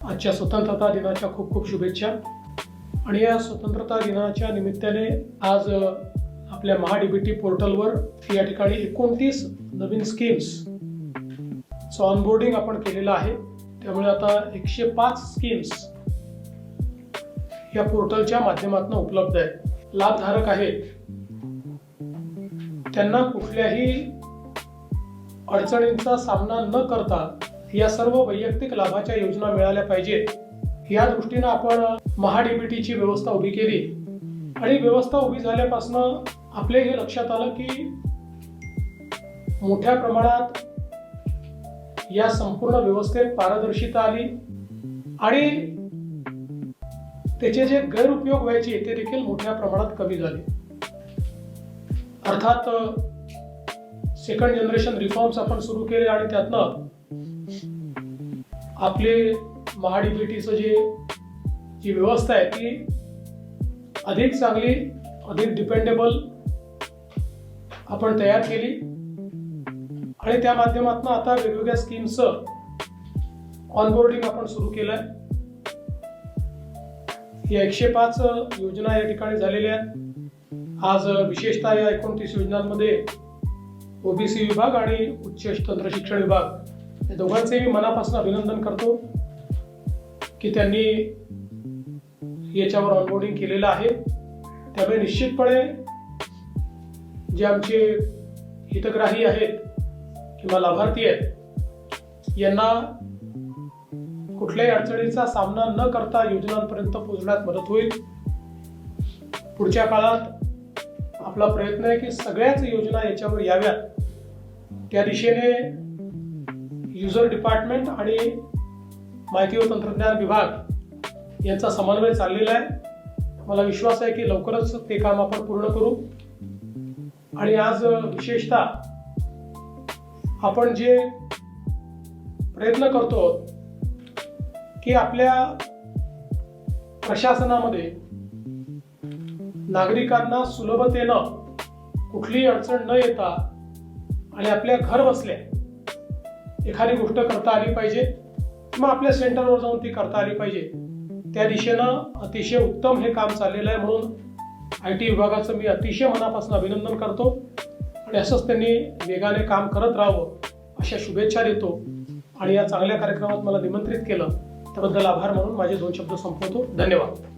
आजच्या स्वतंत्रता दिनाच्या खूप खूप शुभेच्छा। आणि या स्वतंत्रता दिनाच्या निमित्ताने आज आपल्या महाडीबीटी पोर्टलवर या ठिकाणी 29 नवीन स्कीम्स ऑनबोर्डिंग आपण केलेलं आहे। त्यामुळे आता 105 स्कीम्स या पोर्टलच्या माध्यमातून उपलब्ध आहेत। लाभधारक आहेत त्यांना कुठल्याही अडचणींचा सामना न करता या सर्व वैयक्तिक लाभाच्या योजना मिळाल्या पाहिजेत या दृष्टीने आपण महाडीबीटीची व्यवस्था उभी केली। आणि व्यवस्था उभी झाल्यापासून आपले हे लक्षात आलं की मोठ्या प्रमाणात या संपूर्ण व्यवस्थेत पारदर्शिता आली आणि त्याचे जे गैरउपयोग व्हायचे ते देखील मोठ्या प्रमाणात कमी झाले। अर्थात सेकंड जनरेशन रिफॉर्म्स आपण सुरू केले आणि त्यातनं आपले महाडीबीटीचं जी व्यवस्था आहे ती अधिक चांगली, अधिक डिपेंडेबल आपण तयार केली। आणि त्या माध्यमातून आता वेगवेगळ्या स्कीम्सचं ऑनबोर्डिंग आपण सुरू केलंय। या 105 योजना या ठिकाणी झालेल्या आहेत। आज विशेषतः या 29 योजनांमध्ये ओबीसी विभाग आणि उच्च तंत्र शिक्षण विभाग या दोघांचे मी मनापासून अभिनंदन करतो की त्यांनी याच्यावर ऑनबोर्डिंग केलेलं आहे। त्यामुळे निश्चितपणे जे आमचे हितग्राही आहेत किंवा लाभार्थी आहेत यांना कुठल्याही अडचणीचा सामना न करता योजनांपर्यंत पोहोचण्यात मदत होईल। पुढच्या काळात आपला प्रयत्न आहे की सगळ्याच योजना याच्यावर याव्यात। त्या दिशेने युजर डिपार्टमेंट आणि माहिती व तंत्रज्ञान विभाग यांचा समन्वय चाललेला आहे। मला विश्वास आहे की लवकरच ते काम आपण पूर्ण करू। आणि आज विशेषतः आपण जे प्रयत्न करतो की आपल्या प्रशासनामध्ये नागरिकांना सुलभतेनं कुठलीही अडचण न येता आणि आपल्या घर बसल्या एखादी गोष्ट करता आली पाहिजे किंवा आपल्या सेंटरवर जाऊन ती करता आली पाहिजे, त्या दिशेनं अतिशय उत्तम हे काम चाललेलं आहे। म्हणून IT विभागाचं मी अतिशय मनापासून अभिनंदन करतो आणि असंच त्यांनी वेगाने काम करत राहावं अशा शुभेच्छा देतो। आणि या चांगल्या कार्यक्रमात मला निमंत्रित केलं त्याबद्दल आभार म्हणून माझे 2 शब्द संपवतो। धन्यवाद।